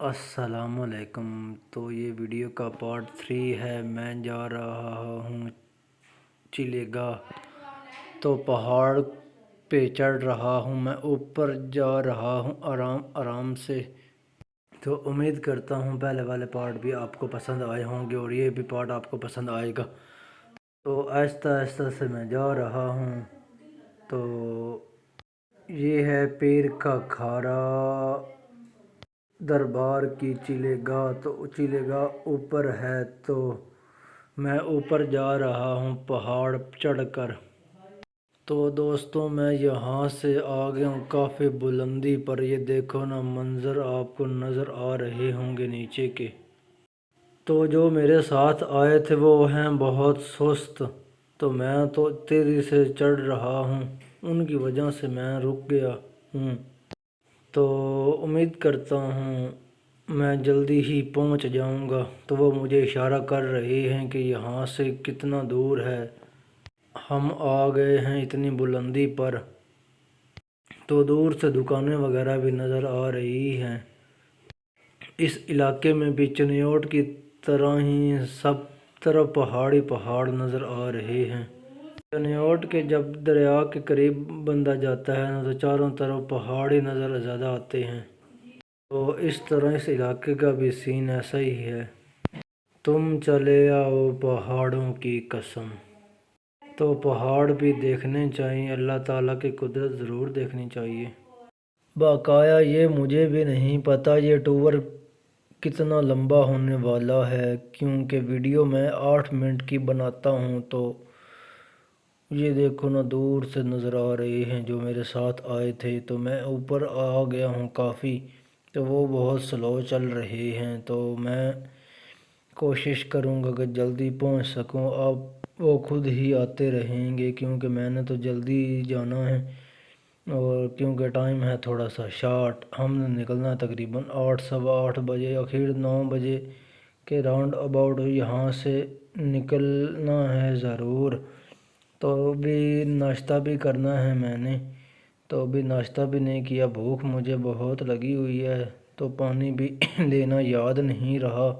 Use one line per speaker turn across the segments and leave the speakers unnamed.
अस्सलाम वालेकुम। तो ये वीडियो का पार्ट 3 है। मैं जा रहा हूँ चिलेगाह, तो पहाड़ पे चढ़ रहा हूँ। मैं ऊपर जा रहा हूँ आराम आराम से। तो उम्मीद करता हूँ पहले वाले पार्ट भी आपको पसंद आए होंगे और ये भी पार्ट आपको पसंद आएगा। तो आहिस्ता आहिस्ता से मैं जा रहा हूँ। तो ये है पीर का खारा दरबार की चिलेगाह। तो चिलेगाह ऊपर है, तो मैं ऊपर जा रहा हूँ पहाड़ चढ़कर। तो दोस्तों, मैं यहाँ से आ गया हूँ काफ़ी बुलंदी पर। ये देखो ना, मंज़र आपको नज़र आ रहे होंगे नीचे के। तो जो मेरे साथ आए थे वो हैं बहुत सुस्त, तो मैं तो तेज़ी से चढ़ रहा हूँ, उनकी वजह से मैं रुक गया हूँ। तो उम्मीद करता हूँ मैं जल्दी ही पहुँच जाऊँगा। तो वो मुझे इशारा कर रहे हैं कि यहाँ से कितना दूर है। हम आ गए हैं इतनी बुलंदी पर। तो दूर से दुकानें वगैरह भी नज़र आ रही हैं। इस इलाके में भी चिन्योट की तरह ही सब तरफ पहाड़ी पहाड़ नज़र आ रहे हैं। चिन्योट के जब दरिया के करीब बंदा जाता है ना, तो चारों तरफ पहाड़ ही नज़र ज़्यादा आते हैं। तो इस तरह इस इलाके का भी सीन ऐसा ही है। तुम चले आओ पहाड़ों की कसम। तो पहाड़ भी देखने चाहिए, अल्लाह ताला की कुदरत ज़रूर देखनी चाहिए। बाकाया ये मुझे भी नहीं पता ये टूर कितना लंबा होने वाला है, क्योंकि वीडियो मैं 8 मिनट की बनाता हूँ। तो ये देखो ना, दूर से नज़र आ रहे हैं जो मेरे साथ आए थे। तो मैं ऊपर आ गया हूँ काफ़ी, तो वो बहुत स्लो चल रहे हैं। तो मैं कोशिश करूँगा कि जल्दी पहुँच सकूँ। अब वो खुद ही आते रहेंगे, क्योंकि मैंने तो जल्दी जाना है और क्योंकि टाइम है थोड़ा सा शार्ट। हमने निकलना है तकरीबन 8 सवा 8 बजे, आखिर 9 बजे के राउंड अबाउट यहाँ से निकलना है ज़रूर। तो अभी नाश्ता भी करना है मैंने, तो अभी नाश्ता भी नहीं किया। भूख मुझे बहुत लगी हुई है, तो पानी भी लेना याद नहीं रहा।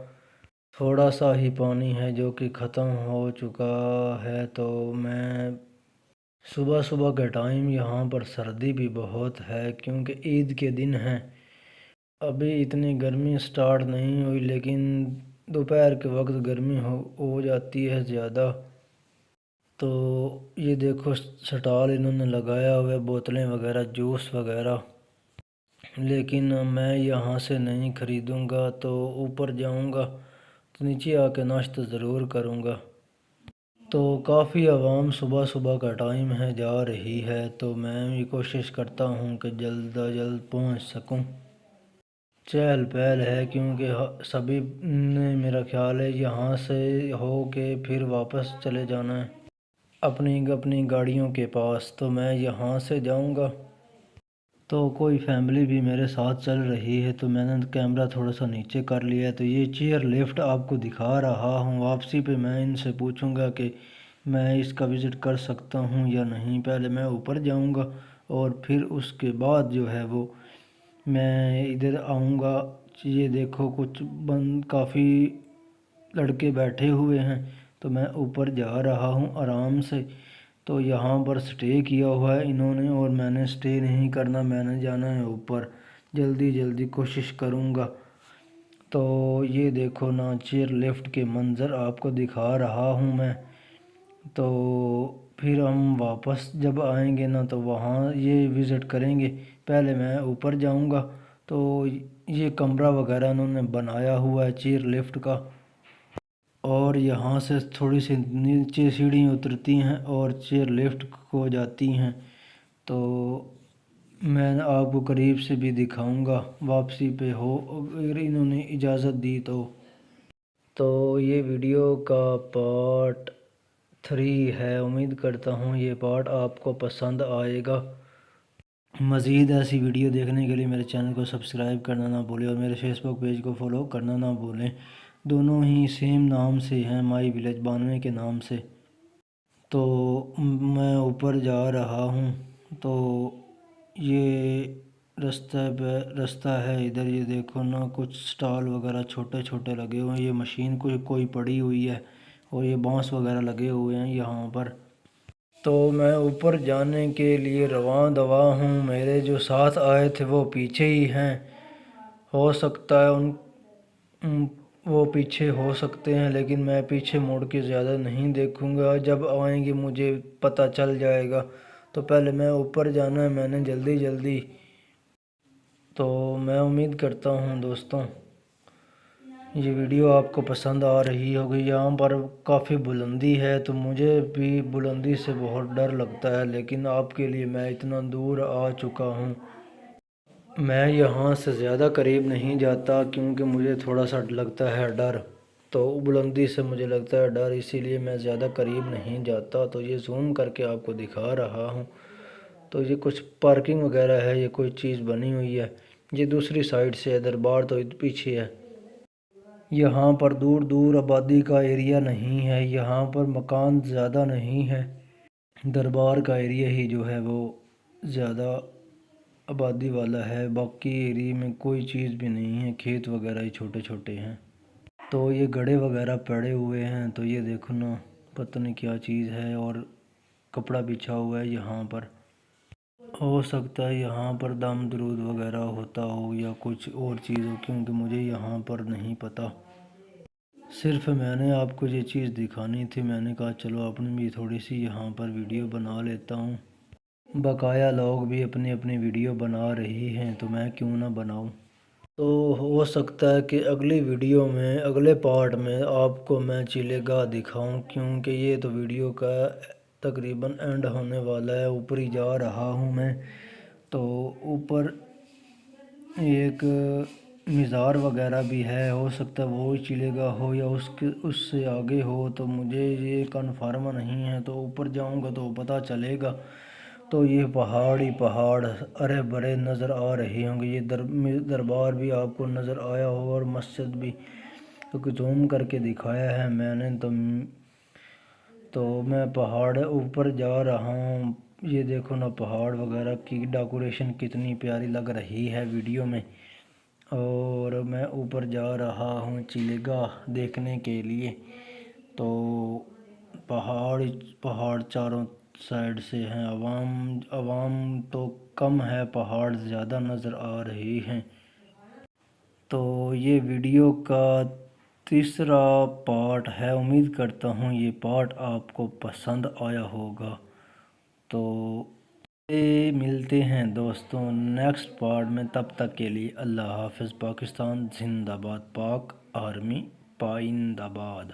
थोड़ा सा ही पानी है जो कि ख़त्म हो चुका है। तो मैं सुबह सुबह का टाइम, यहाँ पर सर्दी भी बहुत है क्योंकि ईद के दिन हैं। अभी इतनी गर्मी स्टार्ट नहीं हुई, लेकिन दोपहर के वक्त गर्मी हो जाती है ज़्यादा। तो ये देखो, स्टॉल इन्होंने लगाया हुआ है, बोतलें वगैरह, जूस वगैरह। लेकिन मैं यहाँ से नहीं ख़रीदूँगा, तो ऊपर जाऊँगा तो नीचे आके नाश्ता ज़रूर करूँगा। तो काफ़ी आवाम सुबह सुबह का टाइम है जा रही है, तो मैं भी कोशिश करता हूँ कि जल्द अज जल्द पहुँच सकूँ। चहल पहल है क्योंकि सभी ने, मेरा ख्याल है, यहाँ से हो के फिर वापस चले जाना है अपनी अपनी गाड़ियों के पास। तो मैं यहाँ से जाऊँगा। तो कोई फैमिली भी मेरे साथ चल रही है, तो मैंने कैमरा थोड़ा सा नीचे कर लिया है। तो ये चेयर लिफ्ट आपको दिखा रहा हूँ। वापसी पे मैं इनसे पूछूंगा कि मैं इसका विज़िट कर सकता हूँ या नहीं। पहले मैं ऊपर जाऊँगा और फिर उसके बाद जो है वो मैं इधर आऊँगा। ये देखो, कुछ बंद काफ़ी लड़के बैठे हुए हैं, तो मैं ऊपर जा रहा हूँ आराम से। तो यहाँ पर स्टे किया हुआ है इन्होंने, और मैंने स्टे नहीं करना, मैंने जाना है ऊपर। जल्दी जल्दी कोशिश करूँगा। तो ये देखो ना, चेयर लिफ्ट के मंज़र आपको दिखा रहा हूँ मैं। तो फिर हम वापस जब आएंगे ना, तो वहाँ ये विज़िट करेंगे। पहले मैं ऊपर जाऊँगा। तो ये कमरा वगैरह इन्होंने बनाया हुआ है चेयर लिफ्ट का, और यहाँ से थोड़ी सी नीचे सीढ़ियाँ उतरती हैं और चेयर लिफ्ट को जाती हैं। तो मैं आपको करीब से भी दिखाऊंगा वापसी पे हो, अगर इन्होंने इजाज़त दी तो ये वीडियो का पार्ट 3 है। उम्मीद करता हूँ ये पार्ट आपको पसंद आएगा। मज़ीद ऐसी वीडियो देखने के लिए मेरे चैनल को सब्सक्राइब करना ना भूलें और मेरे फेसबुक पेज को फॉलो करना ना भूलें। दोनों ही सेम नाम से हैं, माई विलेज 92 के नाम से। तो मैं ऊपर जा रहा हूँ। तो ये रास्ता है इधर। ये देखो ना, कुछ स्टॉल वगैरह छोटे छोटे लगे हुए हैं। ये मशीन कोई पड़ी हुई है और ये बांस वगैरह लगे हुए हैं यहाँ पर। तो मैं ऊपर जाने के लिए रवां दवा हूँ। मेरे जो साथ आए थे वो पीछे ही हैं। हो सकता है वो पीछे हो सकते हैं, लेकिन मैं पीछे मुड़ के ज़्यादा नहीं देखूँगा। जब आएंगे मुझे पता चल जाएगा। तो पहले मैं ऊपर जाना है मैंने जल्दी जल्दी। तो मैं उम्मीद करता हूँ दोस्तों ये वीडियो आपको पसंद आ रही होगी। यहाँ पर काफ़ी बुलंदी है तो मुझे भी बुलंदी से बहुत डर लगता है, लेकिन आपके लिए मैं इतना दूर आ चुका हूँ। मैं यहाँ से ज़्यादा करीब नहीं जाता क्योंकि मुझे थोड़ा सा लगता है डर। तो बुलंदी से मुझे लगता है डर, इसीलिए मैं ज़्यादा करीब नहीं जाता। तो ये ज़ूम करके आपको दिखा रहा हूँ। तो ये कुछ पार्किंग वगैरह है, ये कोई चीज़ बनी हुई है। ये दूसरी साइड से है, दरबार तो पीछे है। यहाँ पर दूर दूर आबादी का एरिया नहीं है, यहाँ पर मकान ज़्यादा नहीं है। दरबार का एरिया ही जो है वो ज़्यादा आबादी वाला है। बाकी एरिया में कोई चीज़ भी नहीं है, खेत वगैरह ही छोटे छोटे हैं। तो ये गड्ढे वगैरह पड़े हुए हैं। तो ये देखो ना, पता नहीं क्या चीज़ है और कपड़ा बिछा हुआ है यहाँ पर। हो सकता है यहाँ पर दम दरूद वगैरह होता हो या कुछ और चीज़ हो, क्योंकि मुझे यहाँ पर नहीं पता। सिर्फ मैंने आपको ये चीज़ दिखानी थी। मैंने कहा चलो अपनी भी थोड़ी सी यहाँ पर वीडियो बना लेता हूँ। बकाया लोग भी अपनी अपनी वीडियो बना रही हैं तो मैं क्यों ना बनाऊँ। तो हो सकता है कि अगली वीडियो में अगले पार्ट में आपको मैं चिलेगाह दिखाऊं, क्योंकि ये तो वीडियो का तकरीबन एंड होने वाला है। ऊपर ही जा रहा हूं मैं। तो ऊपर एक मीज़ार वगैरह भी है, हो सकता है वो ही चिलेगाह हो या उससे आगे हो। तो मुझे ये कन्फर्म नहीं है, तो ऊपर जाऊंगा तो पता चलेगा। तो ये पहाड़ ही पहाड़ हरे भरे नज़र आ रहे होंगे। ये दरबार भी आपको नज़र आया होगा और मस्जिद भी, क्योंकि जूम करके दिखाया है मैंने। तो मैं पहाड़ ऊपर जा रहा हूँ। ये देखो ना, पहाड़ वगैरह की डेकोरेशन कितनी प्यारी लग रही है वीडियो में। और मैं ऊपर जा रहा हूँ चिलेगाह देखने के लिए। तो पहाड़ पहाड़ चारों साइड से हैं। आवाम तो कम है, पहाड़ ज़्यादा नज़र आ रही हैं। तो ये वीडियो का तीसरा पार्ट है। उम्मीद करता हूँ ये पार्ट आपको पसंद आया होगा। तो मिलते हैं दोस्तों नेक्स्ट पार्ट में। तब तक के लिए अल्लाह हाफ़िज़। पाकिस्तान जिंदाबाद, पाक आर्मी पाइंदाबाद।